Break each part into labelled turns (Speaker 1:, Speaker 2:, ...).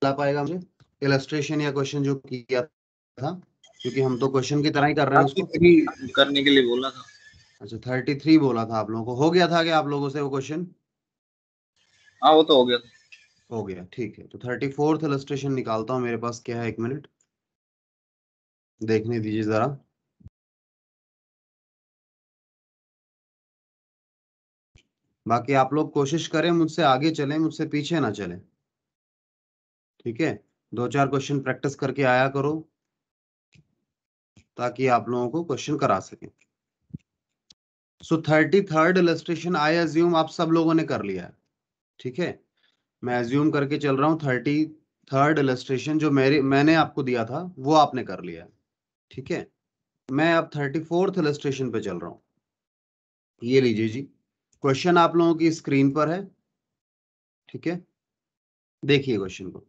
Speaker 1: ला पाएगा मुझे इलस्ट्रेशन या क्वेश्चन जो किया था, क्योंकि हम तो क्वेश्चन की तरह ही कर रहे हैं उसको।
Speaker 2: 33 करने के लिए बोला था।
Speaker 1: अच्छा 33 बोला था आप लोगों को, हो गया था क्या आप लोगों से वो क्वेश्चन?
Speaker 2: हाँ वो तो हो गया था।
Speaker 1: हो गया, ठीक है। तो 34th इलस्ट्रेशन निकालता हूँ, मेरे पास क्या है, 1 मिनट देखने दीजिए जरा। बाकी आप लोग कोशिश करें मुझसे आगे चलें, मुझसे पीछे ना चलें, ठीक है। 2-4 क्वेश्चन प्रैक्टिस करके आया करो ताकि आप लोगों को क्वेश्चन करा सकें। सो 33rd इलस्ट्रेशन आई अज्यूम आप सब लोगों ने कर लिया है, ठीक है। मैं अज्यूम करके चल रहा हूँ 33rd इलस्ट्रेशन जो मैंने आपको दिया था वो आपने कर लिया है, ठीक है। मैं अब 34th इलस्ट्रेशन पे चल रहा हूँ। ये लीजिए जी, क्वेश्चन आप लोगों की स्क्रीन पर है, ठीक है। देखिए क्वेश्चन को,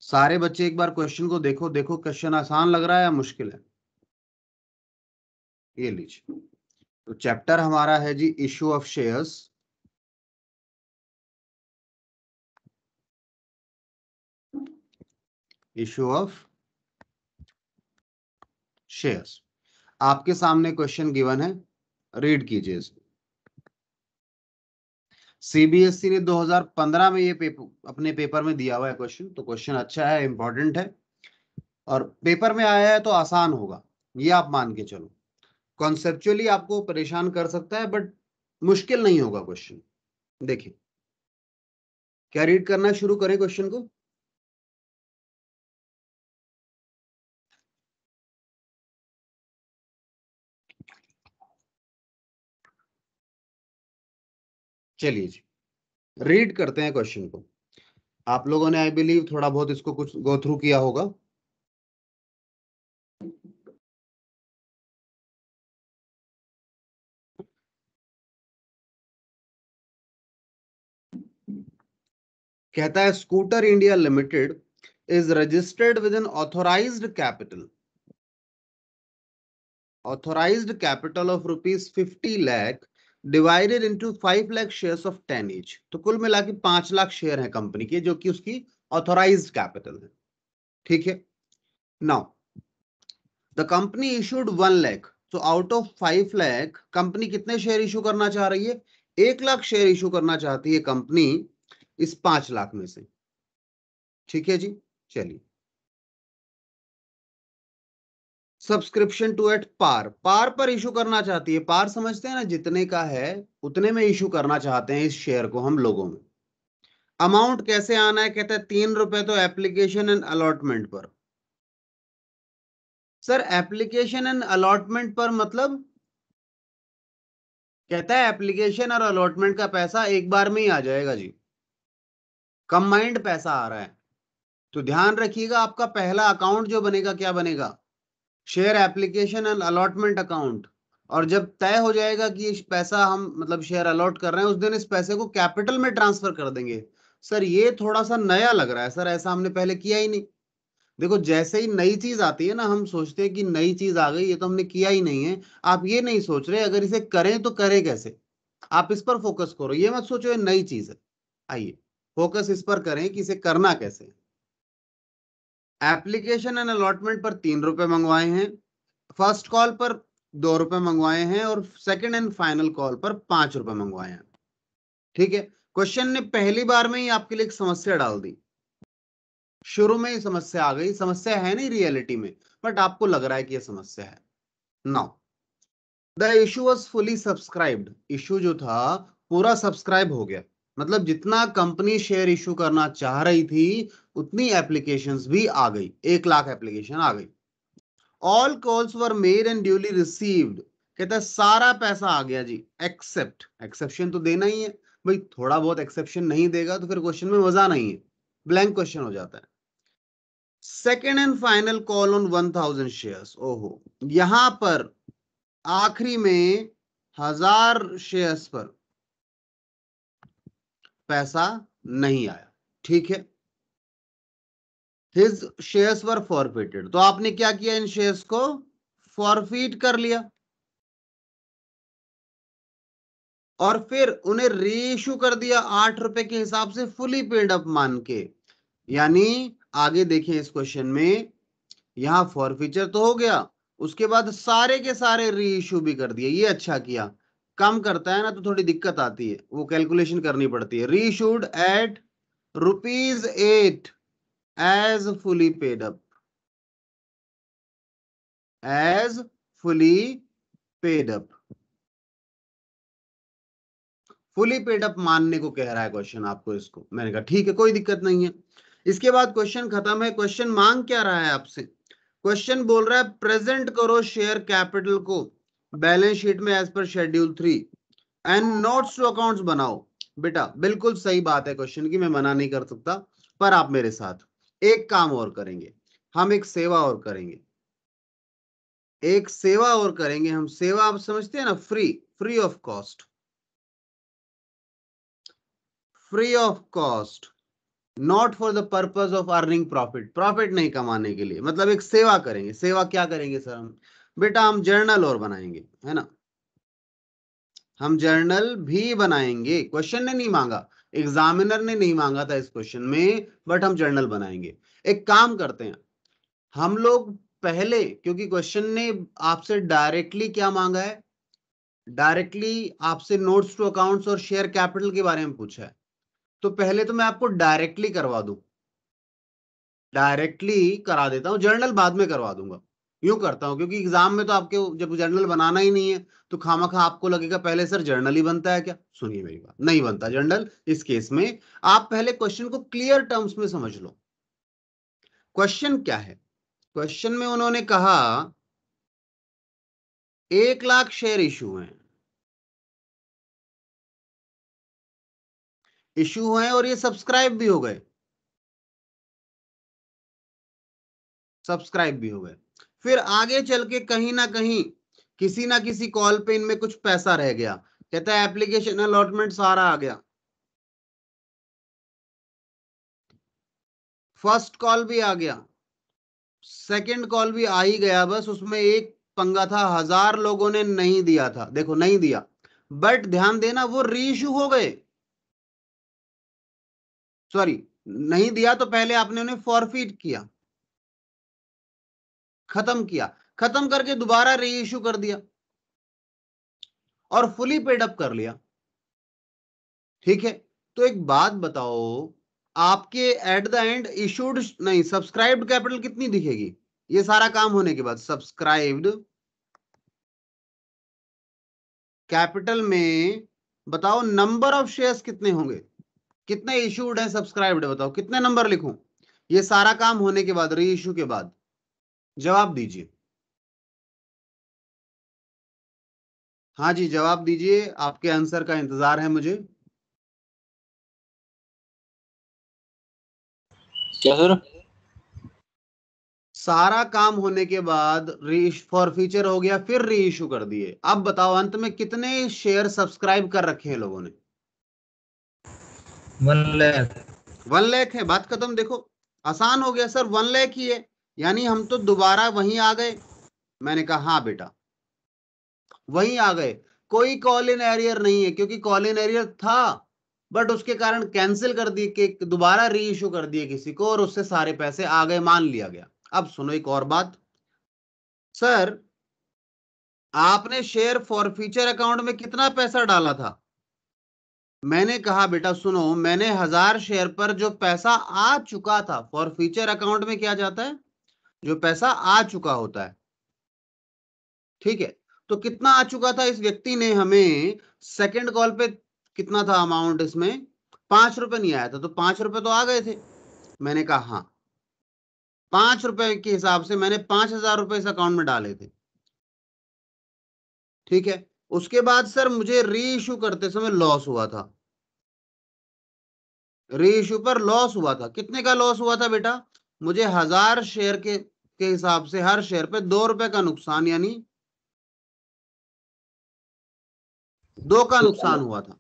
Speaker 1: सारे बच्चे एक बार क्वेश्चन को देखो। देखो क्वेश्चन आसान लग रहा है या मुश्किल है? ये लीजिए, तो चैप्टर हमारा है जी issue of shares. Issue of shares, आपके सामने क्वेश्चन गिवन है, रीड कीजिए इसको। सीबीएसई ने 2015 में ये पेपर अपने पेपर में दिया हुआ है क्वेश्चन, तो क्वेश्चन अच्छा है, इंपॉर्टेंट है, और पेपर में आया है तो आसान होगा, ये आप मान के चलो। कॉन्सेप्चुअली आपको परेशान कर सकता है बट मुश्किल नहीं होगा क्वेश्चन। देखिए, क्या रीड करना शुरू करें क्वेश्चन को? चलिए जी, रीड करते हैं क्वेश्चन को। आप लोगों ने आई बिलीव थोड़ा बहुत इसको कुछ गो थ्रू किया होगा। कहता है scooter India limited is registered with an authorised capital of ₹50 lakh divided into 5 lakh shares of 10 each। तो कुल मिला के 5 लाख शेयर है कंपनी के, जो कि उसकी ऑथोराइज्ड कैपिटल है, ठीक है। Now the company issued 1 lakh, तो आउट ऑफ 5 lakh कंपनी कितने शेयर इशू करना चाह रही है? 1 लाख शेयर इशू करना चाहती है कंपनी इस 5 लाख में से, ठीक है जी। चलिए, सब्सक्रिप्शन टू एट पार, पार पर इशू करना चाहती है। पार समझते हैं ना, जितने का है उतने में इशू करना चाहते हैं इस शेयर को हम लोगों में। अमाउंट कैसे आना है? कहता है 3 रुपए तो एप्लीकेशन एंड अलॉटमेंट पर। सर एप्लीकेशन एंड अलॉटमेंट पर मतलब, कहता है एप्लीकेशन और अलॉटमेंट का पैसा एक बार में ही आ जाएगा जी, कंबाइंड पैसा आ रहा है। तो ध्यान रखिएगा, आपका पहला अकाउंट जो बनेगा क्या बनेगा? Share application and allotment account. और जब तय हो जाएगा कि इस पैसा हम मतलब शेयर अलॉट कर रहे हैं, उस दिन इस पैसे को कैपिटल में ट्रांसफर कर देंगे। सर ये थोड़ा सा नया लग रहा है सर, ऐसा हमने पहले किया ही नहीं। देखो जैसे ही नई चीज आती है ना, हम सोचते हैं कि नई चीज आ गई, ये तो हमने किया ही नहीं है। आप ये नहीं सोच रहे अगर इसे करें तो करें कैसे, आप इस पर फोकस करो, ये मत सोचो ये नई चीज है। आइए फोकस इस पर करें कि इसे करना कैसे। एप्लीकेशन एंड अलॉटमेंट पर 3 रुपए मंगवाए हैं, फर्स्ट कॉल पर 2 रुपए मंगवाए हैं, और सेकंड एंड फाइनल कॉल पर 5 रुपए मंगवाए हैं, ठीक है। क्वेश्चन ने पहली बार में ही आपके लिए एक समस्या डाल दी, शुरू में ही समस्या आ गई। समस्या है नहीं रियलिटी में, बट आपको लग रहा है कि यह समस्या है। Now the issue was fully subscribed, issue जो था पूरा सब्सक्राइब हो गया, मतलब जितना कंपनी शेयर इशू करना चाह रही थी उतनी एप्लीकेशंस भी आ गई, 1 लाख एप्लीकेशन आ गई। All calls were made and duly received, कहता है सारा पैसा आ गया जी, एक्सेप्ट, एक्सेप्शन तो देना ही है भाई, थोड़ा बहुत एक्सेप्शन नहीं देगा तो फिर क्वेश्चन में मजा नहीं है, ब्लैंक क्वेश्चन हो जाता है। Second and final call on 1000 shares, ओहो, यहां पर आखिरी में 1000 शेयर्स पर पैसा नहीं आया, ठीक है। हिज शेयर्स वर फॉरफिटेड, तो आपने क्या किया, इन शेयर्स को फॉरफिट कर लिया और फिर उन्हें रीइश्यू कर दिया 8 रुपए के हिसाब से, फुली पेड अप मान के। यानी आगे देखें इस क्वेश्चन में, यहां फॉरफीचर तो हो गया, उसके बाद सारे के सारे री इश्यू भी कर दिए। ये अच्छा किया। कम करता है ना तो थोड़ी दिक्कत आती है, वो कैलकुलेशन करनी पड़ती है। Reissued at ₹8 as fully paid up, as fully paid up. Fully paid up मानने को कह रहा है क्वेश्चन आपको इसको। मैंने कहा ठीक है, कोई दिक्कत नहीं है। इसके बाद क्वेश्चन खत्म है। क्वेश्चन मांग क्या रहा है आपसे? क्वेश्चन बोल रहा है प्रेजेंट करो शेयर कैपिटल को बैलेंस शीट में एज पर schedule 3 and notes to accounts बनाओ। बेटा बिल्कुल सही बात है क्वेश्चन की, मैं मना नहीं कर सकता, पर आप मेरे साथ एक काम और करेंगे। हम एक सेवा और करेंगे, एक सेवा और करेंगे हम। सेवा आप समझते हैं ना, free, free of cost, free of cost, not for the purpose of earning profit, profit नहीं कमाने के लिए, मतलब एक सेवा करेंगे। सेवा क्या करेंगे सर हम? बेटा हम जर्नल और बनाएंगे, है ना, हम जर्नल भी बनाएंगे। क्वेश्चन ने नहीं मांगा, एग्जामिनर ने नहीं मांगा था इस क्वेश्चन में, बट हम जर्नल बनाएंगे। एक काम करते हैं हम लोग पहले, क्योंकि क्वेश्चन ने आपसे डायरेक्टली क्या मांगा है, डायरेक्टली आपसे नोट्स टू अकाउंट्स और शेयर कैपिटल के बारे में पूछा है। तो पहले तो मैं आपको डायरेक्टली करवा दूं, डायरेक्टली करा देता हूं, जर्नल बाद में करवा दूंगा। यूं करता हूं क्योंकि एग्जाम में तो आपके जब जर्नल बनाना ही नहीं है तो खामखा आपको लगेगा पहले सर जर्नल ही बनता है क्या। सुनिए मेरी बात, नहीं बनता जर्नल। इस केस में आप पहले क्वेश्चन को क्लियर टर्म्स में समझ लो। क्वेश्चन क्या है? क्वेश्चन में उन्होंने कहा 1 लाख शेयर इशू हैं, इशू हैं और ये सब्सक्राइब भी हो गए, सब्सक्राइब भी हो गए। फिर आगे चल के कहीं ना कहीं किसी ना किसी कॉल पे इनमें कुछ पैसा रह गया, कहता है एप्लीकेशन अलॉटमेंट सारा आ गया, फर्स्ट कॉल भी आ गया, सेकंड कॉल भी आ ही गया। बस उसमें एक पंगा था, 1000 लोगों ने नहीं दिया था, देखो नहीं दिया, बट ध्यान देना वो रीइश्यू हो गए। सॉरी, नहीं दिया तो पहले आपने उन्हें फॉरफिट किया, खत्म किया, खत्म करके दोबारा रीइश्यू कर दिया और फुली पेड अप कर लिया। ठीक है, तो एक बात बताओ, आपके एट द एंड इशूड नहीं सब्सक्राइब्ड कैपिटल कितनी दिखेगी ये सारा काम होने के बाद? सब्सक्राइब्ड कैपिटल में बताओ नंबर ऑफ शेयर्स कितने होंगे, कितने इशूड है सब्सक्राइब्ड है, बताओ कितने नंबर लिखूं ये सारा काम होने के बाद, री इशू के बाद? जवाब दीजिए। हाँ जी जवाब दीजिए, आपके आंसर का इंतजार है मुझे।
Speaker 2: क्या सर?
Speaker 1: सारा काम होने के बाद री फॉर फ्यूचर हो गया, फिर री इशू कर दिए। अब बताओ अंत में कितने शेयर सब्सक्राइब कर रखे हैं लोगों ने?
Speaker 2: 1 लाख।
Speaker 1: 1 लाख है, बात खत्म। देखो आसान हो गया सर, 1 लाख ही है, यानी हम तो दोबारा वहीं आ गए। मैंने कहा हाँ बेटा वहीं आ गए, कोई कॉल इन एरियर नहीं है, क्योंकि कॉल इन एरियर था बट उसके कारण कैंसिल कर दिए कि दोबारा री इशू कर दिए किसी को, और उससे सारे पैसे आ गए, मान लिया गया। अब सुनो एक और बात सर, आपने शेयर फॉर फ्यूचर अकाउंट में कितना पैसा डाला था? मैंने कहा बेटा सुनो, मैंने 1000 शेयर पर जो पैसा आ चुका था, फॉर फ्यूचर अकाउंट में क्या जाता है, जो पैसा आ चुका होता है। ठीक है, तो कितना आ चुका था इस व्यक्ति ने हमें सेकंड कॉल पे, कितना था अमाउंट इसमें? 5 रुपए नहीं आया था, तो 5 रुपए तो आ गए थे। मैंने कहा हाँ, 5 रुपए के हिसाब से मैंने 5000 रुपए इस अकाउंट में डाले थे। ठीक है, उसके बाद सर मुझे री इशू करते समय लॉस हुआ था, री इशू पर लॉस हुआ था। कितने का लॉस हुआ था बेटा? मुझे 1000 शेयर के हिसाब से हर शेयर पे 2 रुपए का नुकसान, यानी 2 का नुकसान हुआ था,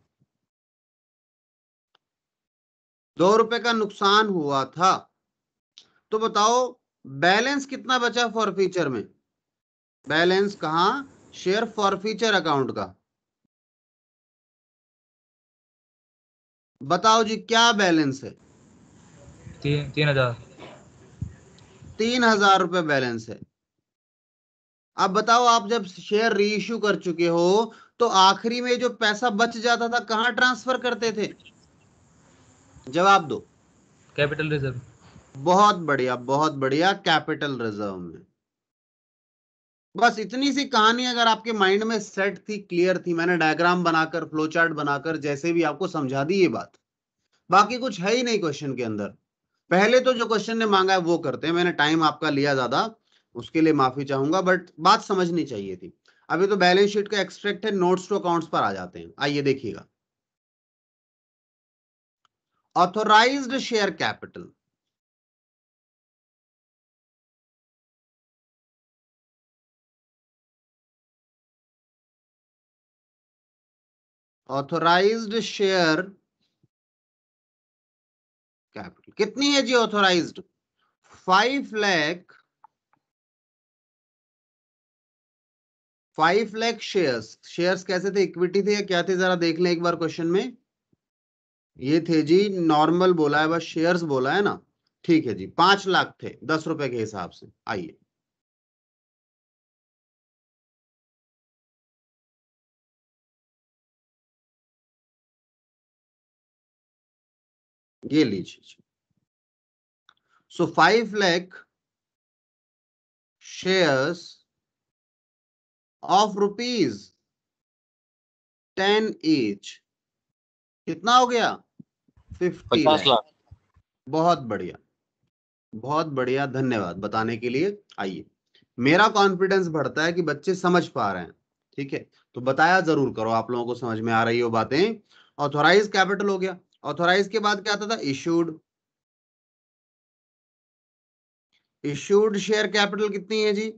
Speaker 1: 2 रुपए का नुकसान हुआ था। तो बताओ बैलेंस कितना बचा फॉर फ्यूचर में? बैलेंस कहां? शेयर फॉर फ्यूचर अकाउंट का बताओ जी, क्या बैलेंस है?
Speaker 3: 3,000।
Speaker 1: 3,000 रुपए बैलेंस है। अब बताओ, आप जब शेयर री इश्यू कर चुके हो तो आखिरी में जो पैसा बच जाता था कहां ट्रांसफर करते थे? जवाब दो।
Speaker 3: Capital reserve.
Speaker 1: बहुत बढ़िया, बहुत बढ़िया, कैपिटल रिजर्व में। बस इतनी सी कहानी अगर आपके माइंड में सेट थी, क्लियर थी, मैंने डायग्राम बनाकर, फ्लो चार्ट बनाकर जैसे भी आपको समझा दी ये बात, बाकी कुछ है ही नहीं क्वेश्चन के अंदर। पहले तो जो क्वेश्चन ने मांगा है वो करते हैं। मैंने टाइम आपका लिया ज्यादा, उसके लिए माफी चाहूंगा, बट बात समझनी चाहिए थी। अभी तो बैलेंस शीट का एक्सट्रैक्ट है, नोट्स टू अकाउंट्स पर आ जाते हैं। आइए देखिएगा। Authorised share capital, authorised share capital कितनी है जी? Authorised 5 lakh, 5 lakh shares. Shares कैसे थे? इक्विटी थे या क्या थे? जरा देख लें एक बार क्वेश्चन में। ये थे जी, नॉर्मल बोला है, बस शेयर्स बोला है ना। ठीक है जी, 5 लाख थे 10 रुपए के हिसाब से। आइए, ये लीजिए। सो 5 लाख शेयर्स ऑफ ₹10 ईच, कितना हो गया? 50
Speaker 2: 50
Speaker 1: लाख।
Speaker 2: लाख।
Speaker 1: बहुत बढ़िया, बहुत बढ़िया, धन्यवाद बताने के लिए। आइए, मेरा कॉन्फिडेंस बढ़ता है कि बच्चे समझ पा रहे हैं। ठीक है, तो बताया जरूर करो आप लोगों को समझ में आ रही हो बातें। ऑथोराइज कैपिटल हो गया। ऑथोराइज के बाद क्या आता था? इशूड। इशूड शेयर कैपिटल कितनी है जी?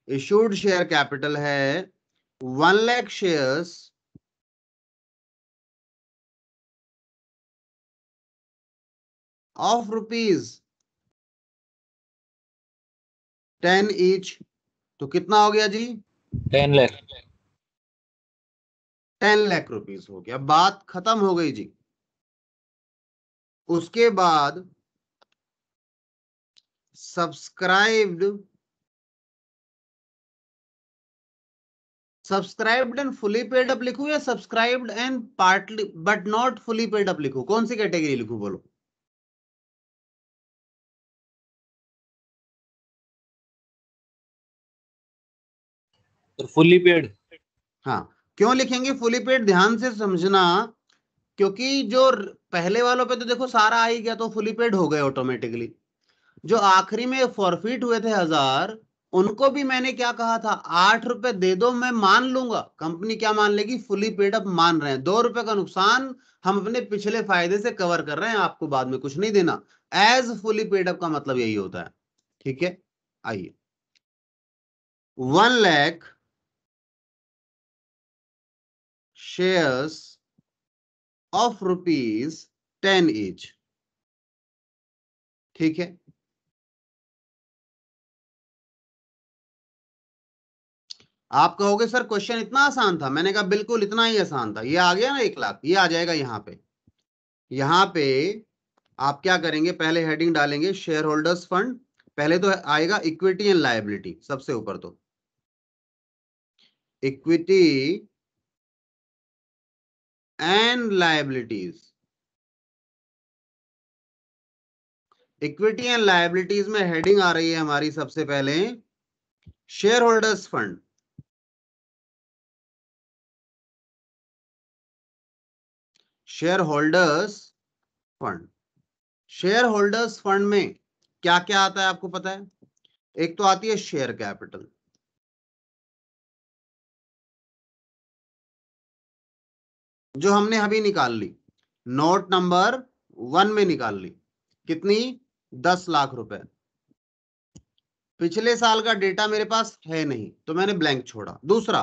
Speaker 1: इशूड शेयर कैपिटल है 1 लाख शेयर्स ऑफ ₹10 ईच। तो कितना हो गया जी?
Speaker 3: 10 लाख।
Speaker 1: 10 लाख रुपीस हो गया। बात खत्म हो गई जी। उसके बाद subscribed, subscribed and fully paid up लिखूं या subscribed and partly but not fully paid up लिखूं? कौन सी कैटेगरी लिखूं बोलो?
Speaker 3: और फुल्ली पेड।
Speaker 1: हाँ, क्यों लिखेंगे फुली पेड? ध्यान से समझना, क्योंकि जो पहले वालों पे तो देखो सारा आ ही गया, तो फुली पेड हो गए ऑटोमेटिकली। जो आखिरी में फॉरफिट हुए थे 1,000, उनको भी मैंने क्या कहा था? 8 रुपए दे दो, मैं मान लूंगा। कंपनी क्या मान लेगी? फुली पेड अप मान रहे हैं। 2 रुपए का नुकसान हम अपने पिछले फायदे से कवर कर रहे हैं, आपको बाद में कुछ नहीं देना। एज फुली पेड अप का मतलब यही होता है। ठीक है, आइए। 1 लाख शेयर्स ऑफ ₹10 ईच। ठीक है, आप कहोगे सर क्वेश्चन इतना आसान था? मैंने कहा बिल्कुल इतना ही आसान था। ये आ गया ना 1 लाख, ये आ जाएगा यहां पे। यहां पे आप क्या करेंगे? पहले हेडिंग डालेंगे शेयर होल्डर्स फंड। पहले तो आएगा इक्विटी एंड लायबिलिटी, सबसे ऊपर तो equity and liabilities. Equity and liabilities में हेडिंग आ रही है हमारी सबसे पहले share holders fund. Share holders fund, share holders fund में क्या क्या आता है आपको पता है? एक तो आती है शेयर कैपिटल, जो हमने अभी निकाल ली, नोट नंबर 1 में निकाल ली। कितनी? 10 लाख रुपए। पिछले साल का डेटा मेरे पास है नहीं, तो मैंने ब्लैंक छोड़ा। दूसरा,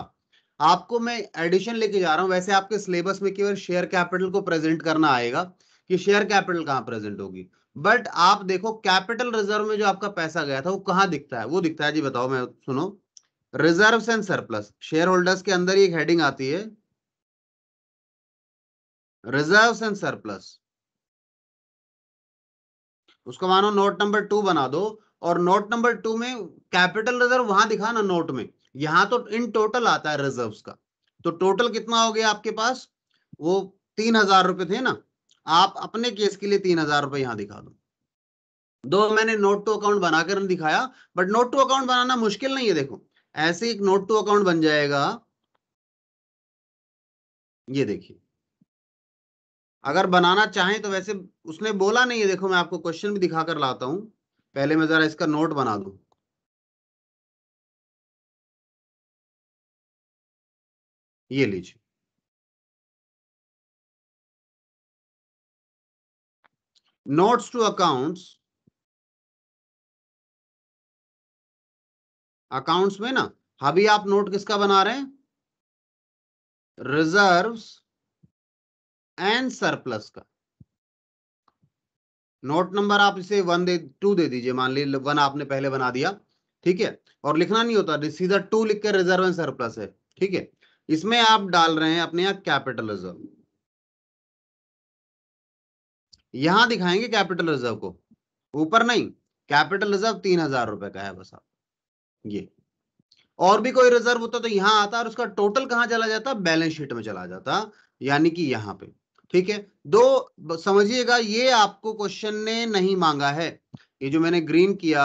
Speaker 1: आपको मैं एडिशन लेके जा रहा हूं। वैसे आपके सिलेबस में केवल शेयर कैपिटल को प्रेजेंट करना आएगा कि शेयर कैपिटल कहां प्रेजेंट होगी, बट आप देखो कैपिटल रिजर्व में जो आपका पैसा गया था वो कहां दिखता है? वो दिखता है जी, बताओ, मैं सुनो, reserves and surplus. Share holders के अंदर ही एक हेडिंग आती है, रिजर्व्स एंड सरप्लस। उसको मानो नोट नंबर 2 बना दो, और नोट नंबर 2 में कैपिटल रिजर्व वहां दिखा ना नोट में, यहां तो इन टोटल आता है रिजर्व्स का। तो टोटल कितना हो गया आपके पास, वो 3000 रुपए थे ना, आप अपने केस के लिए 3000 रुपए यहां दिखा दो। दो मैंने नोट टू अकाउंट बनाकर दिखाया, बट नोट टू अकाउंट बनाना मुश्किल नहीं है। देखो ऐसे एक नोट टू अकाउंट बन जाएगा, ये देखिए। अगर बनाना चाहें तो वैसे उसने बोला नहीं है, देखो मैं आपको क्वेश्चन भी दिखाकर लाता हूं, पहले मैं जरा इसका नोट बना दूं। ये लीजिए, नोट्स टू अकाउंट्स, अकाउंट्स में ना अभी आप नोट किसका बना रहे हैं, रिजर्व्स एंड सरप्लस का। नोट नंबर आप इसे 2 दे दीजिए, मान लीजिए 1 आपने पहले बना दिया, ठीक है, और लिखना नहीं होता, सीधा 2 लिख कर रिजर्व एंड सरप्लस है, ठीक है। इसमें आप डाल रहे हैं अपने यहां कैपिटल रिजर्व, यहां दिखाएंगे कैपिटल रिजर्व को, ऊपर नहीं। कैपिटल रिजर्व 3000 रुपए का है बस। आप ये और भी कोई रिजर्व होता तो यहां आता, और उसका टोटल कहां चला जाता, बैलेंस शीट में चला जाता, यानी कि यहां पे, ठीक है। दो समझिएगा, ये आपको क्वेश्चन ने नहीं मांगा है, ये जो मैंने ग्रीन किया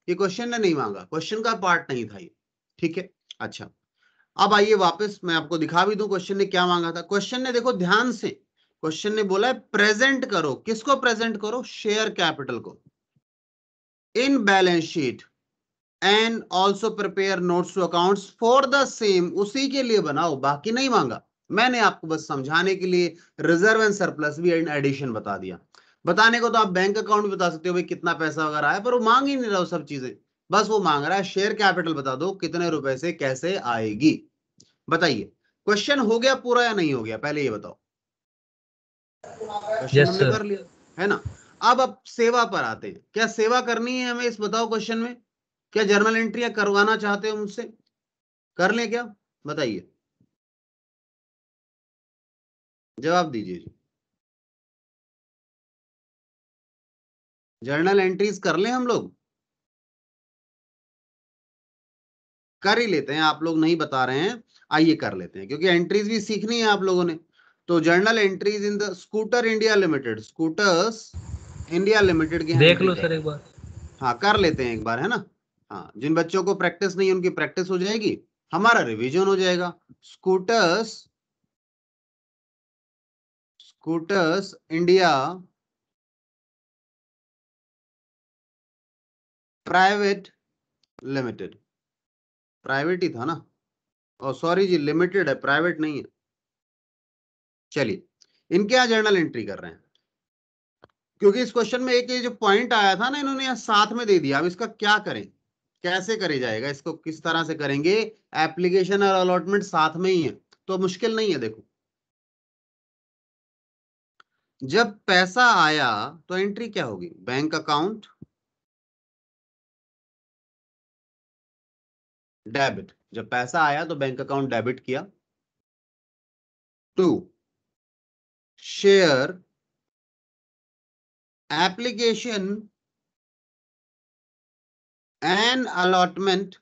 Speaker 1: ये क्वेश्चन ने नहीं मांगा, क्वेश्चन का पार्ट नहीं था ये, ठीक है। अच्छा, अब आइए वापस मैं आपको दिखा भी दूं क्वेश्चन ने क्या मांगा था। क्वेश्चन ने देखो ध्यान से, क्वेश्चन ने बोला है प्रेजेंट करो, किसको प्रेजेंट करो, शेयर कैपिटल को, in balance sheet and also prepare notes to accounts for the same, उसी के लिए बनाओ, बाकी नहीं मांगा। मैंने आपको बस समझाने के लिए रिजर्व एंड सरप्लस भी एडिशन बता दिया। बताने को तो आप बैंक अकाउंट भी बता सकते हो भाई कितना पैसा वगैरह आया, पर वो मांग ही नहीं रहा वो सब चीजें, बस वो मांग रहा है शेयर कैपिटल बता दो कितने रुपए से कैसे आएगी। बताइए क्वेश्चन हो गया पूरा या नहीं हो गया, पहले ये बताओ। क्वेश्चन
Speaker 3: यस
Speaker 1: हमने
Speaker 3: सर।
Speaker 1: कर लिया है ना। अब सेवा पर आते हैं, क्या सेवा करनी है हमें, इस बताओ क्वेश्चन में, क्या जर्नल एंट्रियां करवाना चाहते हो मुझसे, कर लें क्या, बताइए, जवाब दीजिए जी। जर्नल एंट्रीज कर लें हम लोग, कर ही लेते हैं, आप लोग नहीं बता रहे हैं, आइए कर लेते हैं, क्योंकि एंट्रीज भी सीखनी है आप लोगों ने। तो journal entries in the scooter India limited, scooters India limited की
Speaker 3: देख
Speaker 1: एंट्री
Speaker 3: लो
Speaker 1: कर,
Speaker 3: सर एक बार।
Speaker 1: हाँ कर लेते हैं एक बार, है ना। हाँ, जिन बच्चों को प्रैक्टिस नहीं उनकी प्रैक्टिस हो जाएगी, हमारा रिवीजन हो जाएगा। Scooters, scooters India private limited, private ही था ना, और सॉरी जी लिमिटेड है, प्राइवेट नहीं है। चलिए इनके यहाँ जर्नल एंट्री कर रहे हैं, क्योंकि इस क्वेश्चन में एक ये जो पॉइंट आया था ना, इन्होंने यहाँ साथ में दे दिया। अब इसका क्या करें, कैसे करे जाएगा, इसको किस तरह से करेंगे, एप्लीकेशन और अलॉटमेंट साथ में ही है, तो मुश्किल नहीं है। देखो जब पैसा आया तो एंट्री क्या होगी, बैंक अकाउंट डेबिट, जब पैसा आया तो बैंक अकाउंट डेबिट किया। 2, share application and allotment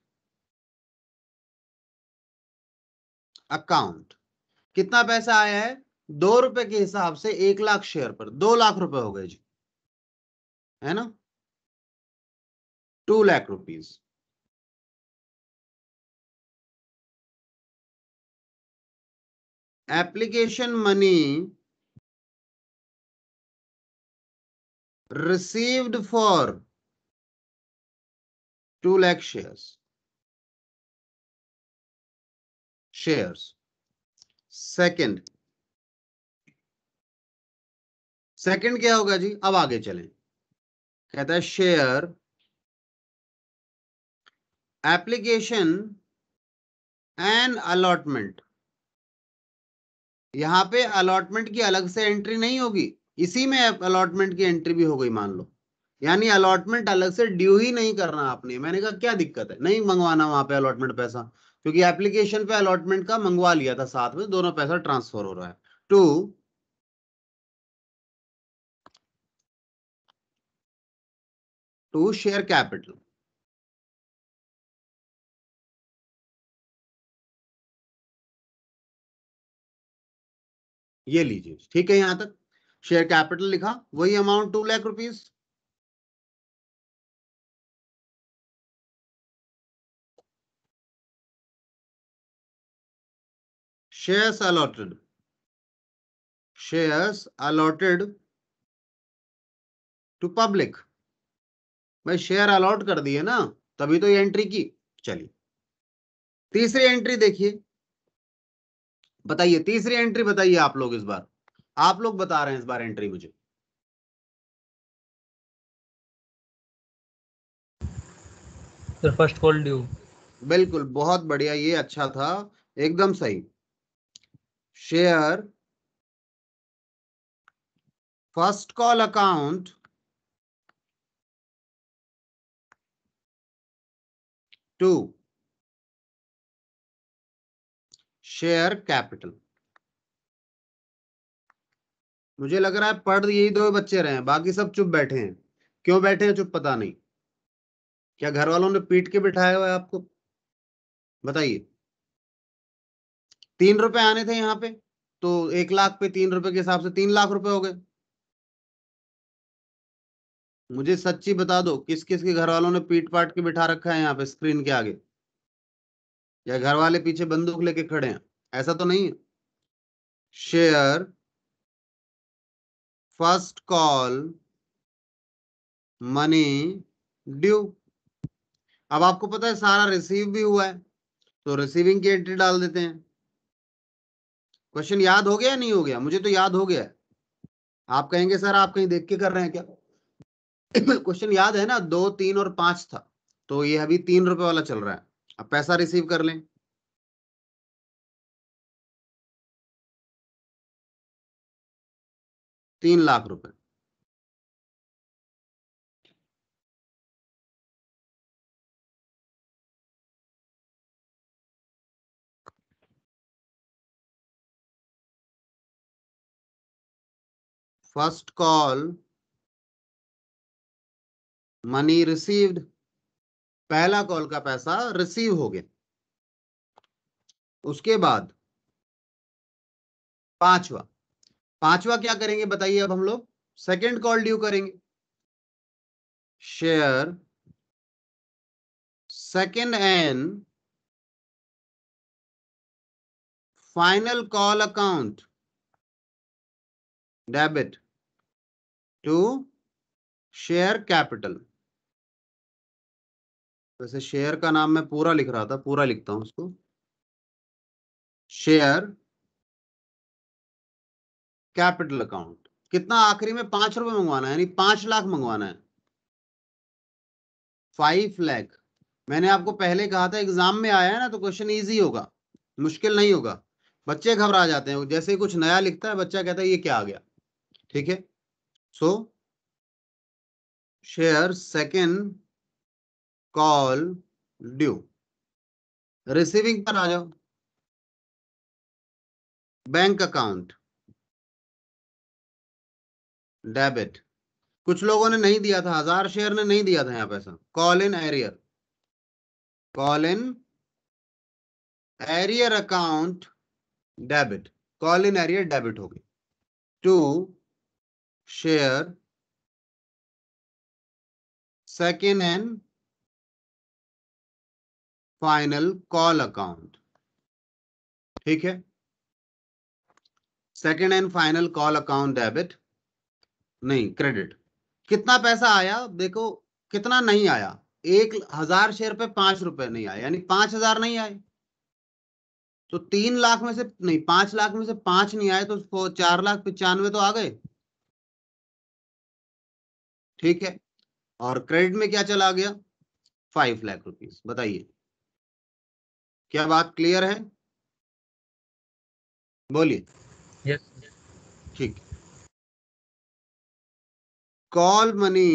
Speaker 1: account, कितना पैसा आया है, 2 रुपए के हिसाब से 1 लाख शेयर पर 2 लाख रुपए हो गए जी, है ना, 2 lakh rupees. Application money received for 2 lakh shares. Second क्या होगा जी, अब आगे चलें। कहता है शेयर एप्लीकेशन एंड अलॉटमेंट, यहां पे अलॉटमेंट की अलग से एंट्री नहीं होगी, इसी में अलॉटमेंट की एंट्री भी हो गई मान लो, यानी अलॉटमेंट अलग से ड्यू ही नहीं करना आपने। मैंने कहा क्या दिक्कत है, नहीं मंगवाना वहां पे अलॉटमेंट पैसा, क्योंकि एप्लीकेशन पे अलॉटमेंट का मंगवा लिया था साथ में, दोनों पैसा ट्रांसफर हो रहा है। 2, टू शेयर कैपिटल। ये लीजिए, ठीक है, यहां तक शेयर कैपिटल लिखा, वही amount 2 lakh rupees. Shares allotted, shares allotted to public. भाई शेयर अलॉट कर दिए ना, तभी तो ये एंट्री की। चलिए तीसरी एंट्री देखिए, बताइए तीसरी एंट्री बताइए आप लोग, इस बार आप लोग बता रहे हैं इस बार एंट्री मुझे।
Speaker 3: Sir first call due.
Speaker 1: बिल्कुल, बहुत बढ़िया, ये अच्छा था, एकदम सही। Share first call account to share capital. मुझे लग रहा है पढ़ यही दो बच्चे रहे हैं, बाकी सब चुप बैठे हैं। क्यों बैठे हैं चुप, पता नहीं, क्या घर वालों ने पीट के बिठाया हुआ है आपको? बताइए। 3 रुपए आने थे यहाँ पे, तो 1 लाख पे 3 रुपए के हिसाब से 3 लाख रुपए हो गए। मुझे सच्ची बता दो, किस किस के घर वालों ने पीट पाट के बिठा रखा है यहाँ पे स्क्रीन के आगे, या घर वाले पीछे बंदूक लेके खड़े हैं? ऐसा तो नहीं है। Share first call money due. अब आपको पता है सारा रिसीव भी हुआ है, तो रिसीविंग की एंट्री डाल देते हैं। क्वेश्चन याद हो गया नहीं हो गया? मुझे तो याद हो गया है। आप कहेंगे सर आप कहीं देख के कर रहे हैं क्या? क्वेश्चन याद है ना, 2, 3 और 5 था, तो ये अभी 3 रुपए वाला चल रहा है। अब पैसा रिसीव कर लें। ₹3 lakh. First call money received, पहला कॉल का पैसा रिसीव हो गया। उसके बाद पांचवा, पांचवा क्या करेंगे बताइए? अब हम लोग सेकेंड कॉल ड्यू करेंगे। Share second and final call account debit to share capital. वैसे शेयर का नाम मैं पूरा लिख रहा था, पूरा लिखता हूं उसको। Share capital account. कितना आखिरी में? 5 रुपए मंगवाना है, यानी 5 लाख मंगवाना है। 5 लाख। मैंने आपको पहले कहा था एग्जाम में आया है ना तो क्वेश्चन इजी होगा, मुश्किल नहीं होगा। बच्चे घबरा जाते हैं, जैसे ही कुछ नया लिखता है बच्चा कहता है ये क्या आ गया। ठीक है, सो share second call due. Receiving पर आ जाओ। Bank account debit. कुछ लोगों ने नहीं दिया था, 1000 शेयर ने नहीं दिया था यहाँ पैसा। Call in arrear, call in arrear account debit, call in arrear debit हो गई to share second and final call account. ठीक है, second and final call account debit, नहीं क्रेडिट। कितना पैसा आया देखो, कितना नहीं आया? 1000 शेयर पे 5 रुपए नहीं आए, यानी 5000 नहीं आए। तो 3 लाख में से नहीं, 5 लाख में से 5 नहीं आए, तो 4,95,000 तो आ गए। ठीक है, और क्रेडिट में क्या चला गया? 5 लाख रुपीज। बताइए क्या बात क्लियर है? बोलिए।
Speaker 3: यस।
Speaker 1: ठीक, call money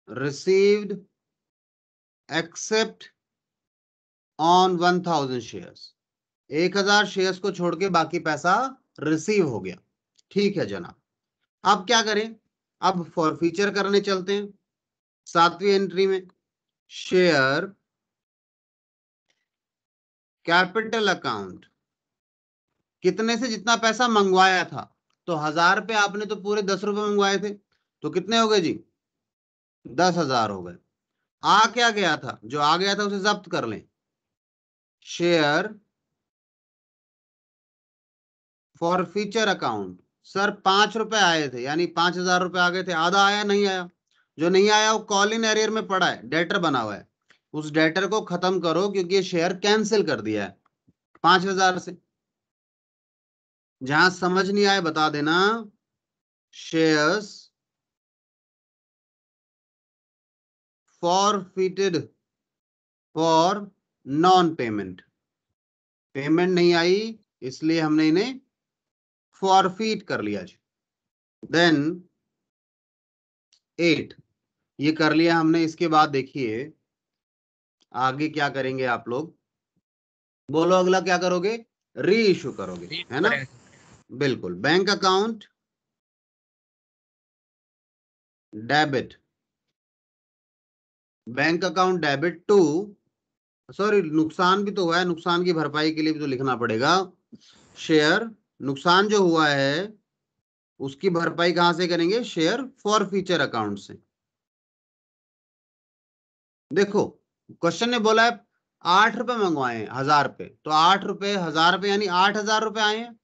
Speaker 1: received except on 1000 shares. 1000 shares को छोड़ के बाकी पैसा रिसीव हो गया। ठीक है जनाब, अब क्या करें? अब फॉरफीचर करने चलते हैं 7वीं एंट्री में। शेयर कैपिटल अकाउंट, कितने से जितना पैसा मंगवाया था, तो 1000 पे आपने तो पूरे 10 रुपए मंगवाए थे, तो कितने हो गए जी? 10,000 हो गए। आ क्या गया था? जो आ गया था उसे जब्त कर लें। Share forfeiture account, sir 5 रुपए आए थे, यानी 5,000 रुपए आ गए थे, आधा आया नहीं आया? जो नहीं आया वो कॉल इन एरियर में पड़ा है, डेटर बना हुआ है, उस डेटर को खत्म करो, क्योंकि ये शेयर कैंसिल कर दिया है 5,000 से। जहां समझ नहीं आए बता देना। Shares forfeited for non payment, payment नहीं आई इसलिए हमने इन्हें फॉरफीट कर लिया जी। देन 8, ये कर लिया हमने। इसके बाद देखिए आगे क्या करेंगे आप लोग, बोलो अगला क्या करोगे? री इशू करोगे, है ना? बिल्कुल। Bank account debit, bank account debit to, sorry नुकसान भी तो हुआ है, नुकसान की भरपाई के लिए भी तो लिखना पड़ेगा। शेयर, नुकसान जो हुआ है उसकी भरपाई कहां से करेंगे? शेयर फॉर फ्यूचर अकाउंट से। देखो क्वेश्चन ने बोला है 8 रुपए मंगवाए हैं 1000 पे, तो 8 रुपए 1000 पे यानी 8,000 रुपए आए हैं।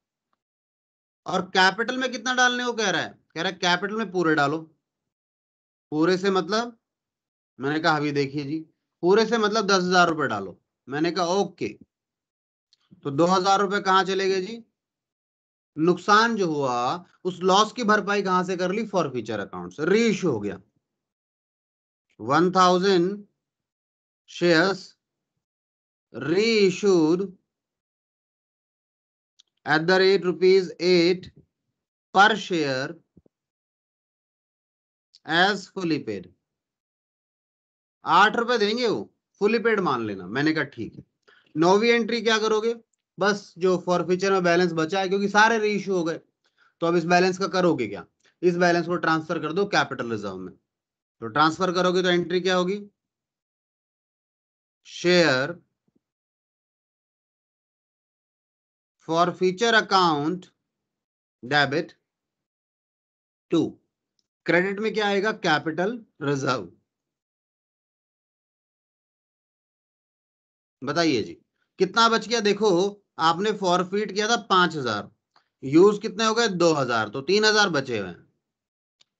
Speaker 1: और कैपिटल में कितना डालने को कह रहा है? कह रहा है कैपिटल में पूरे डालो। पूरे से मतलब, मैंने कहा अभी देखिए जी, पूरे से मतलब 10,000 रुपए डालो। मैंने कहा ओके, तो 2,000 रुपए कहाँ चले गए जी? नुकसान जो हुआ उस लॉस की भरपाई कहां से कर ली? फॉर फ्यूचर अकाउंट से। री इश्यू हो गया 1,000 शेयर्स री इशूड एट द रेट ₹8 पर शेयर एज फुली पेड। 8 रुपए देंगे वो, फुली पेड मान लेना। मैंने कहा ठीक है। 9वीं एंट्री क्या करोगे? बस जो फॉरफीचर में बैलेंस बचा है, क्योंकि सारे री इशू हो गए, तो अब इस बैलेंस का करोगे क्या? इस बैलेंस को ट्रांसफर कर दो कैपिटल रिजर्व में। तो ट्रांसफर करोगे तो एंट्री क्या होगी? Share forfeiture account debit to, credit में क्या आएगा? Capital reserve. बताइए जी कितना बच गया? देखो आपने फॉरफीट किया था 5,000, यूज कितने हो गए? 2,000, तो 3,000 बचे हुए हैं।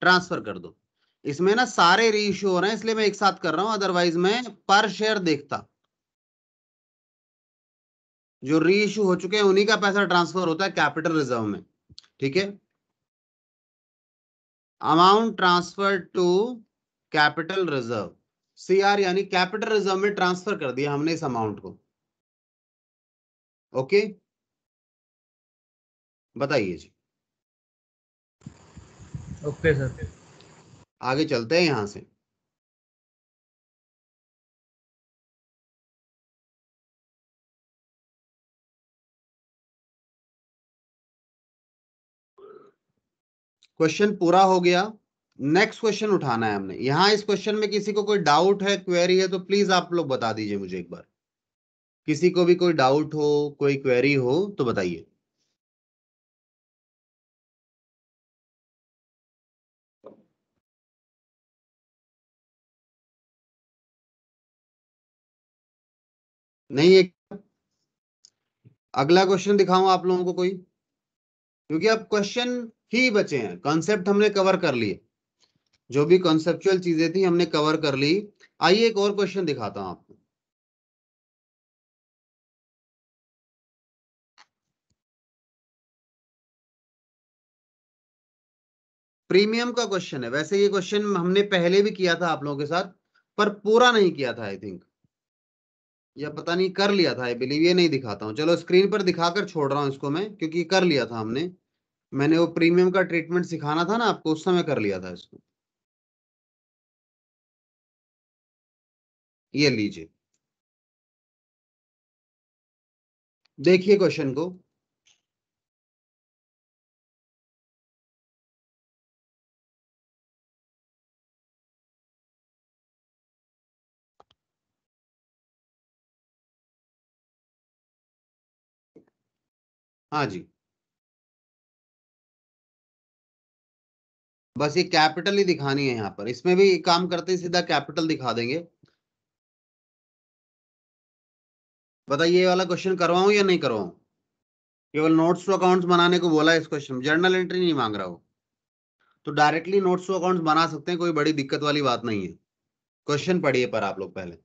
Speaker 1: ट्रांसफर कर दो। इसमें ना सारे री इश्यू हो रहे हैं इसलिए मैं एक साथ कर रहा हूं, अदरवाइज मैं पर शेयर देखता। जो री इश्यू हो चुके हैं उन्हीं का पैसा ट्रांसफर होता है कैपिटल रिजर्व में। ठीक है, amount transfer to capital reserve, CR, यानी कैपिटल रिजर्व में ट्रांसफर कर दिया हमने इस अमाउंट को। ओके, बताइए जी।
Speaker 3: Okay sir.
Speaker 1: आगे चलते हैं यहां से। क्वेश्चन पूरा हो गया। नेक्स्ट क्वेश्चन उठाना है हमने। यहां इस क्वेश्चन में किसी को कोई डाउट है, क्वेरी है, तो प्लीज आप लोग बता दीजिए मुझे एक बार। किसी को भी कोई डाउट हो, कोई क्वेरी हो तो बताइए। नहीं एक अगला क्वेश्चन दिखाऊं आप लोगों को कोई? क्योंकि अब क्वेश्चन ही बचे हैं, कॉन्सेप्ट हमने कवर कर लिए, जो भी कॉन्सेप्चुअल चीजें थी हमने कवर कर ली। आइए एक और क्वेश्चन दिखाता हूं आपको। प्रीमियम का क्वेश्चन है। वैसे ये क्वेश्चन हमने पहले भी किया था आप लोगों के साथ, पर पूरा नहीं किया था आई थिंक, या पता नहीं कर लिया था आई बिलीव। ये नहीं दिखाता हूँ, चलो स्क्रीन पर दिखाकर छोड़ रहा हूँ इसको मैं, क्योंकि कर लिया था हमने। मैंने वो प्रीमियम का ट्रीटमेंट सिखाना था ना आपको, उस समय कर लिया था इसको। ये लीजिए, देखिए क्वेश्चन को। हाँ जी, बस ये कैपिटल ही दिखानी है यहाँ पर, इसमें भी काम करते ही सीधा कैपिटल दिखा देंगे। बताइए ये वाला क्वेश्चन करवाऊं या नहीं करवाऊं? केवल नोट्स टू अकाउंट्स बनाने को बोला है इस क्वेश्चन में, जर्नल एंट्री नहीं मांग रहा हो, तो डायरेक्टली नोट्स टू अकाउंट्स बना सकते हैं, कोई बड़ी दिक्कत वाली बात नहीं है। क्वेश्चन पढ़िए पर आप लोग पहले।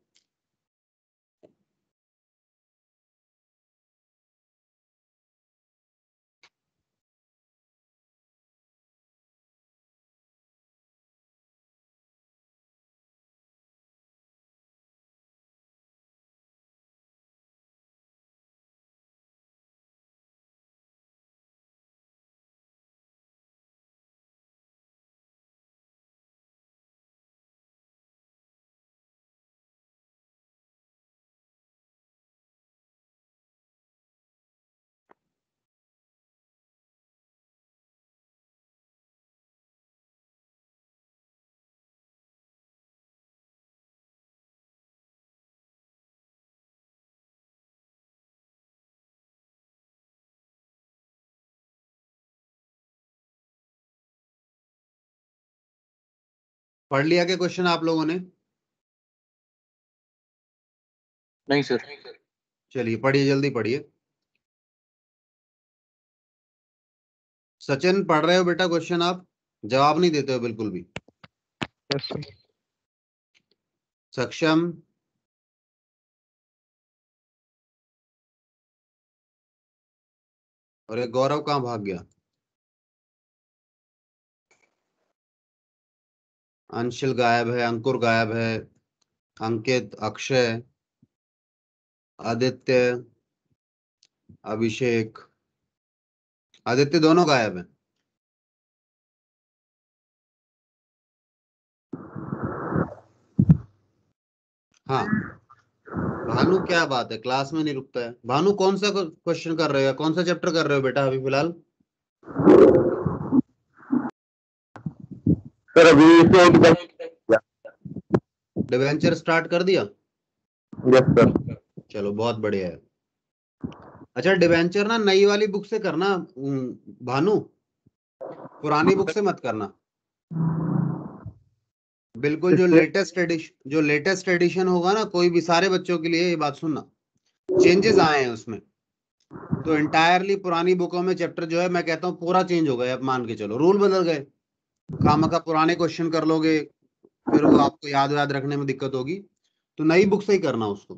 Speaker 1: पढ़ लिया क्या क्वेश्चन आप लोगों ने?
Speaker 2: नहीं सर।
Speaker 1: चलिए पढ़िए, जल्दी पढ़िए। सचिन पढ़ रहे हो बेटा क्वेश्चन आप? जवाब नहीं देते हो बिल्कुल भी।
Speaker 3: Yes sir.
Speaker 1: सक्षम, और ये गौरव कहाँ भाग गया? अंशुल गायब है, अंकुर गायब है, अंकित, अक्षय, आदित्य, अभिषेक, आदित्य दोनों गायब हैं। हाँ भानु, क्या बात है, क्लास में नहीं रुकता है भानु? कौन सा क्वेश्चन कर रहे हो, कौन सा चैप्टर कर रहे हो बेटा अभी फिलहाल?
Speaker 2: सर अभी से एक
Speaker 1: डिवेंचर स्टार्ट कर दिया?
Speaker 2: Yes sir.
Speaker 1: चलो बहुत बढ़िया है। अच्छा डिवेंचर ना नई वाली बुक से करना भानु, पुरानी बुक से मत करना। बिल्कुल जो लेटेस्ट एडिशन होगा ना, कोई भी, सारे बच्चों के लिए ये बात सुनना, चेंजेस आए हैं उसमें, तो इंटायरली पुरानी बुकों में चैप्टर जो है, मैं कहता हूँ पूरा चेंज हो गया। अब मान के चलो रूल बदल गए, खामखा पुराने क्वेश्चन कर लोगे, फिर वो आपको याद याद रखने में दिक्कत होगी, तो नई बुक से ही करना उसको।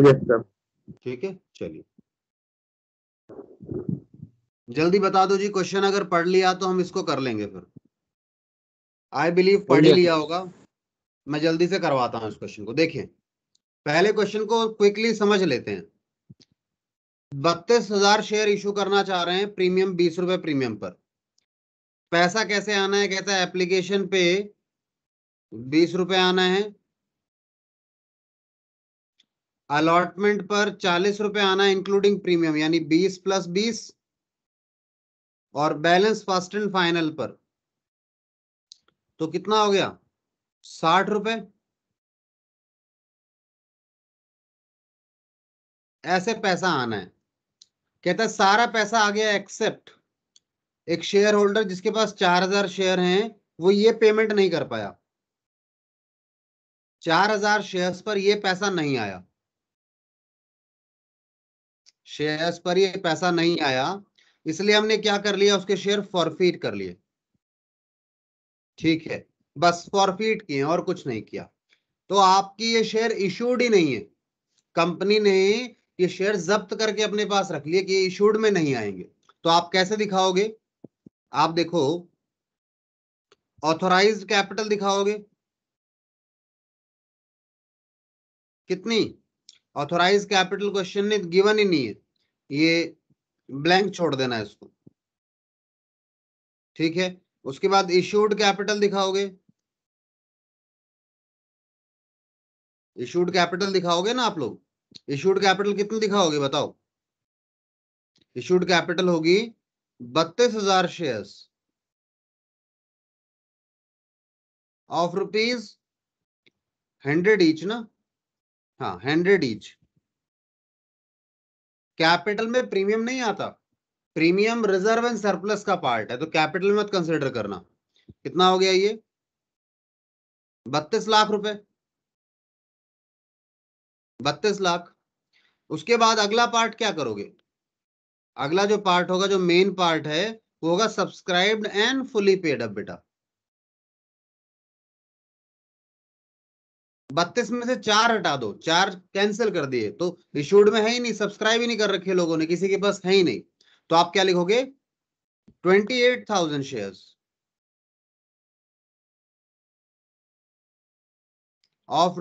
Speaker 2: Yes sir.
Speaker 1: ठीक है चलिए, जल्दी बता दो जी। क्वेश्चन अगर पढ़ लिया तो हम इसको कर लेंगे फिर। आई बिलीव पढ़ ही लिया होगा। मैं जल्दी से करवाता हूँ इस क्वेश्चन को। देखिए पहले क्वेश्चन को क्विकली समझ लेते हैं। 32,000 शेयर इशू करना चाह रहे हैं, प्रीमियम 20 रुपए प्रीमियम पर। पैसा कैसे आना है? कहता है एप्लीकेशन पे 20 रुपए आना है, अलॉटमेंट पर 40 रुपए आना है इंक्लूडिंग प्रीमियम, यानी 20 + 20, और बैलेंस फर्स्ट एंड फाइनल पर तो कितना हो गया? 60 रुपए। ऐसे पैसा आना है। कहता है सारा पैसा आ गया एक्सेप्ट एक शेयर होल्डर जिसके पास 4,000 शेयर हैं, वो ये पेमेंट नहीं कर पाया। 4,000 शेयर्स पर ये पैसा नहीं आया, शेयर्स पर ये पैसा नहीं आया, इसलिए हमने क्या कर लिया, उसके शेयर फॉरफीट कर लिए। ठीक है, बस फॉरफीट किए और कुछ नहीं किया। तो आपकी ये शेयर इशूड ही नहीं है, कंपनी ने ये शेयर जब्त करके अपने पास रख लिए कि इशूड में नहीं आएंगे। तो आप कैसे दिखाओगे? आप देखो, ऑथोराइज्ड कैपिटल दिखाओगे कितनी? ऑथोराइज कैपिटल क्वेश्चन ने गिवन ही नहीं है, ये ब्लैंक छोड़ देना है इसको। ठीक है, उसके बाद इशूड कैपिटल दिखाओगे, इशूड कैपिटल दिखाओगे ना आप लोग? इशूड कैपिटल कितनी दिखाओगे बताओ? इशूड कैपिटल होगी 32,000 शेयर्स ऑफ ₹100 ईच ना। हाँ 100 ईच, कैपिटल में प्रीमियम नहीं आता, प्रीमियम रिजर्व एंड सरप्लस का पार्ट है, तो कैपिटल में मत कंसिडर करना। कितना हो गया ये? 32 लाख रुपए, 32 लाख। उसके बाद अगला पार्ट क्या करोगे? अगला जो पार्ट होगा, जो मेन पार्ट है, वो होगा subscribed and fully paid up बेटा। 32 में से 4 हटा दो, 4 कैंसिल कर दिए, तो इशूड में है ही नहीं, सब्सक्राइब ही नहीं कर रखे लोगों ने, किसी के पास है ही नहीं, तो आप क्या लिखोगे? 28,000 शेयर्स ऑफ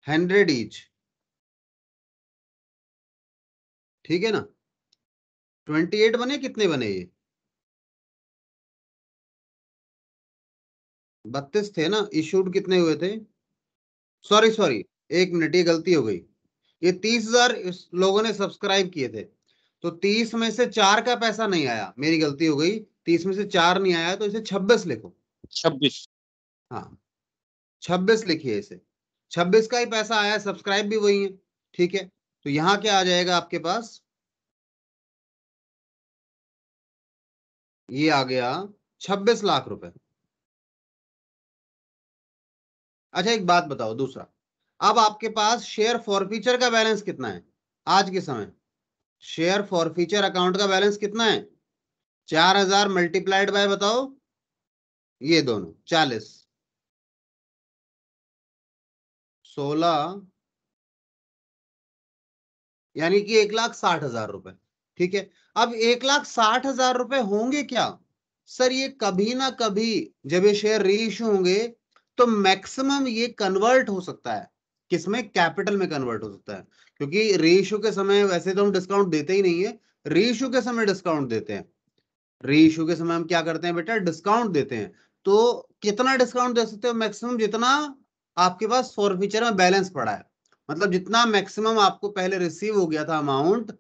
Speaker 1: ₹100 ईच। ठीक है ना? 28 बने, कितने बने ये? 32 थे ना, इशूड कितने हुए थे? सॉरी, 1 मिनट, ये गलती हो गई। ये 30,000 लोगों ने सब्सक्राइब किए थे, तो 30 में से 4 का पैसा नहीं आया, मेरी गलती हो गई, 30 में से 4 नहीं आया, तो इसे 26 लिखो।
Speaker 2: 26।
Speaker 1: हाँ, 26 लिखिए इसे, 26 का ही पैसा आया, सब्सक्राइब भी वही है। ठीक है, तो यहां क्या आ जाएगा आपके पास? ये आ गया 26 लाख रुपए। अच्छा, एक बात बताओ, दूसरा, अब आपके पास शेयर फॉरफीचर का बैलेंस कितना है आज के समय? शेयर फॉरफीचर अकाउंट का बैलेंस कितना है? 4,000 मल्टीप्लाइड बाय, बताओ, ये दोनों 40, 16, यानी कि 1,60,000 रुपए। ठीक है, अब 1,60,000 रुपए होंगे क्या? सर ये कभी ना कभी जब ये शेयर री इश्यू होंगे, तो मैक्सिमम ये कन्वर्ट हो सकता है, किसमें? कैपिटल में कन्वर्ट हो सकता है, क्योंकि री इश्यू के समय वैसे तो हम डिस्काउंट देते ही नहीं है, री इश्यू के समय डिस्काउंट देते हैं। री इश्यू के समय हम क्या करते हैं बेटा? डिस्काउंट देते हैं। तो कितना डिस्काउंट दे सकते हो? मैक्सिमम जितना आपके पास फॉरफीचर में बैलेंस पड़ा है, मतलब जितना मैक्सिमम आपको पहले रिसीव हो गया था अमाउंट,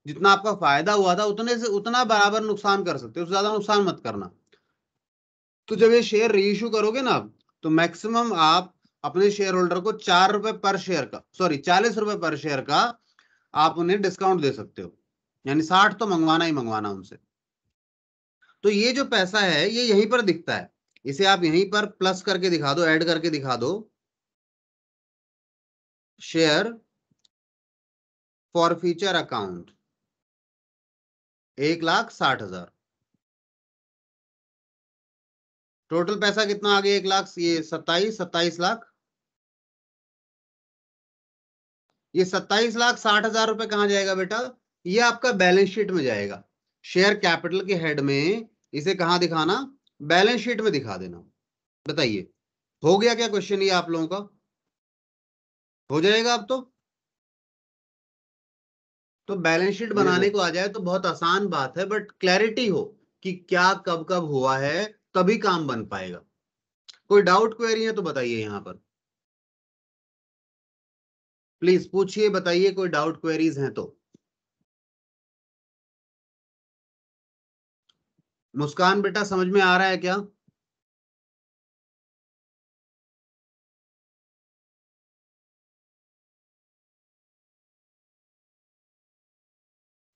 Speaker 1: जितना आपका फायदा हुआ था, उतने से उतना बराबर नुकसान कर सकते हो, उससे ज्यादा नुकसान मत करना। तो जब ये शेयर री इश्यू करोगे ना, तो मैक्सिमम आप अपने शेयर होल्डर को 4 रुपए पर शेयर का, सॉरी 40 रुपए पर शेयर का आप उन्हें डिस्काउंट दे सकते हो, यानी 60 तो मंगवाना ही मंगवाना उनसे। तो ये जो पैसा है ये यहीं पर दिखता है, इसे आप यहीं पर प्लस करके दिखा दो, ऐड करके दिखा दो, शेयर फॉरफीचर अकाउंट 1,60,000। टोटल पैसा कितना आ गया? 1,00,000, ये 27 लाख, ये 27,60,000 रुपए कहां जाएगा बेटा? ये आपका बैलेंस शीट में जाएगा, शेयर कैपिटल के हेड में। इसे कहां दिखाना? बैलेंस शीट में दिखा देना। बताइए, हो गया क्या क्वेश्चन ये आप लोगों का? हो जाएगा अब तो बैलेंस शीट बनाने को आ जाए तो बहुत आसान बात है, बट क्लैरिटी हो कि क्या कब कब हुआ है, तभी काम बन पाएगा। कोई डाउट क्वेरी है तो बताइए, यहां पर प्लीज पूछिए, बताइए, कोई डाउट क्वेरीज हैं तो। मुस्कान बेटा, समझ में आ रहा है क्या?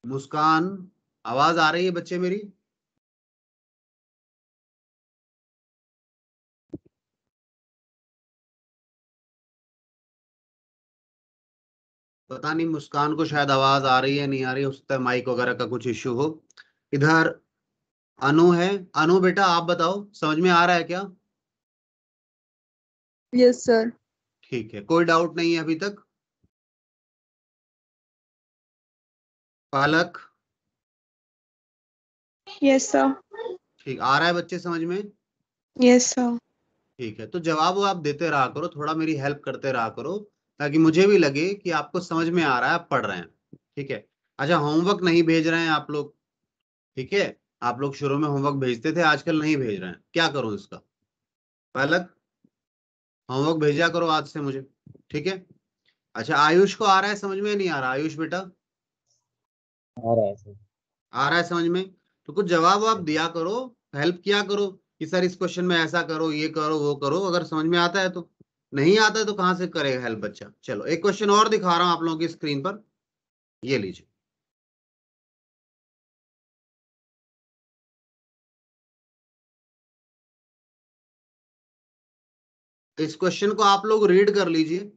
Speaker 1: मुस्कान, आवाज आ रही है बच्चे मेरी? पता नहीं, मुस्कान को शायद आवाज आ रही है, नहीं आ रही, हो सकता है माइक वगैरह का कुछ इश्यू हो। इधर अनु है, अनु बेटा आप बताओ, समझ में आ रहा है क्या?
Speaker 4: Yes sir.
Speaker 1: ठीक है, कोई डाउट नहीं है अभी तक? पालक?
Speaker 4: Yes sir.
Speaker 1: ठीक, आ रहा है बच्चे समझ में?
Speaker 4: Yes sir.
Speaker 1: ठीक है, तो जवाब वो आप देते रहा करो, थोड़ा मेरी हेल्प करते रहा करो, ताकि मुझे भी लगे कि आपको समझ में आ रहा है, आप पढ़ रहे हैं। ठीक है, अच्छा, होमवर्क नहीं भेज रहे हैं आप लोग? ठीक है, आप लोग शुरू में होमवर्क भेजते थे, आजकल नहीं भेज रहे हैं, क्या करूं इसका? पलक, होमवर्क भेजा करो आज से मुझे। ठीक है, अच्छा, आयुष को आ रहा है समझ में? नहीं आ रहा आयुष बेटा?
Speaker 2: आ रहा है सर।
Speaker 1: आ रहा है समझ में? तो कुछ जवाब आप दिया करो, हेल्प किया करो कि सर इस क्वेश्चन में ऐसा करो, ये करो, वो करो, अगर समझ में आता है तो। नहीं आता है तो कहां से करेगा हेल्प बच्चा? चलो एक क्वेश्चन और दिखा रहा हूं आप लोगों की स्क्रीन पर। ये लीजिए, इस क्वेश्चन को आप लोग रीड कर लीजिए।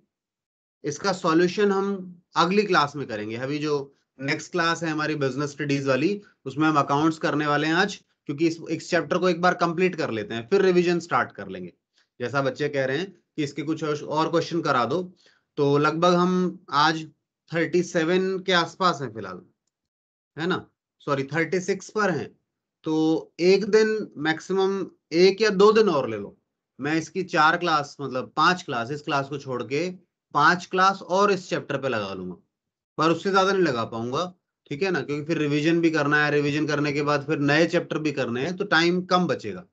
Speaker 1: इसका सॉल्यूशन हम अगली क्लास में करेंगे। अभी जो नेक्स्ट क्लास है हमारी बिजनेस स्टडीज वाली, उसमें हम अकाउंट्स करने वाले हैं आज, क्योंकि इस चैप्टर को एक बार कंप्लीट कर लेते हैं, फिर रिवीजन स्टार्ट कर लेंगे। जैसा बच्चे कह रहे हैं कि इसके कुछ और क्वेश्चन करा दो, तो लगभग हम आज 37 के आसपास हैं फिलहाल, है ना, सॉरी 36 पर हैं। तो एक दिन मैक्सिमम, 1 या 2 दिन और ले लो। मैं इसकी 4 क्लास, मतलब 5 क्लास, इस क्लास को छोड़ के 5 क्लास और इस चैप्टर पे लगा लूंगा, पर उससे ज्यादा नहीं लगा पाऊंगा, ठीक है ना, क्योंकि फिर रिवीजन भी करना है, रिवीजन करने के बाद फिर नए चैप्टर भी करने हैं, तो टाइम कम बचेगा।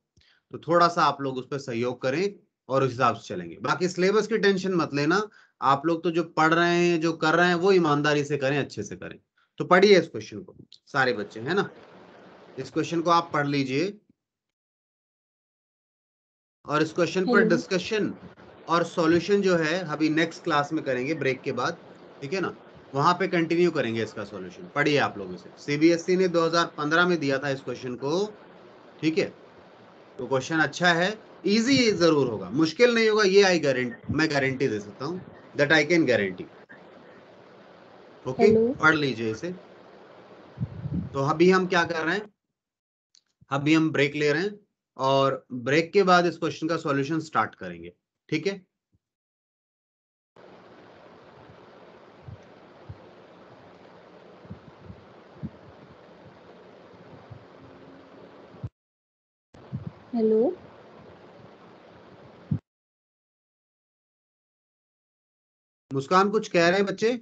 Speaker 1: तो थोड़ा सा आप लोग उस पर सहयोग करें और उस हिसाब से चलेंगे। बाकी सिलेबस की टेंशन मत लेना, आप लोग तो जो पढ़ रहे हैं, जो कर रहे हैं, वो ईमानदारी से करें, अच्छे से करें। तो पढ़िए इस क्वेश्चन को सारे बच्चे, है ना, इस क्वेश्चन को आप पढ़ लीजिए, और इस क्वेश्चन पर
Speaker 4: हेलो।
Speaker 1: डिस्कशन और सॉल्यूशन जो है अभी नेक्स्ट क्लास में करेंगे ब्रेक के बाद, ठीक है ना, वहां पे कंटिन्यू करेंगे इसका सॉल्यूशन। पढ़िए आप लोग इसे, सीबीएसई ने 2015 में दिया था इस क्वेश्चन को, ठीक है। तो क्वेश्चन अच्छा है, इजी जरूर होगा, मुश्किल नहीं होगा, ये मैं गारंटी दे सकता हूँ, that I can guarantee. Okay,
Speaker 4: hello.
Speaker 1: पढ़ लीजिए इसे। तो अभी हम क्या कर रहे हैं, अभी हम ब्रेक ले रहे हैं, और ब्रेक के बाद इस क्वेश्चन का सॉल्यूशन स्टार्ट करेंगे, ठीक है।
Speaker 4: हेलो।
Speaker 1: मुस्कान कुछ कह रहे हैं बच्चे?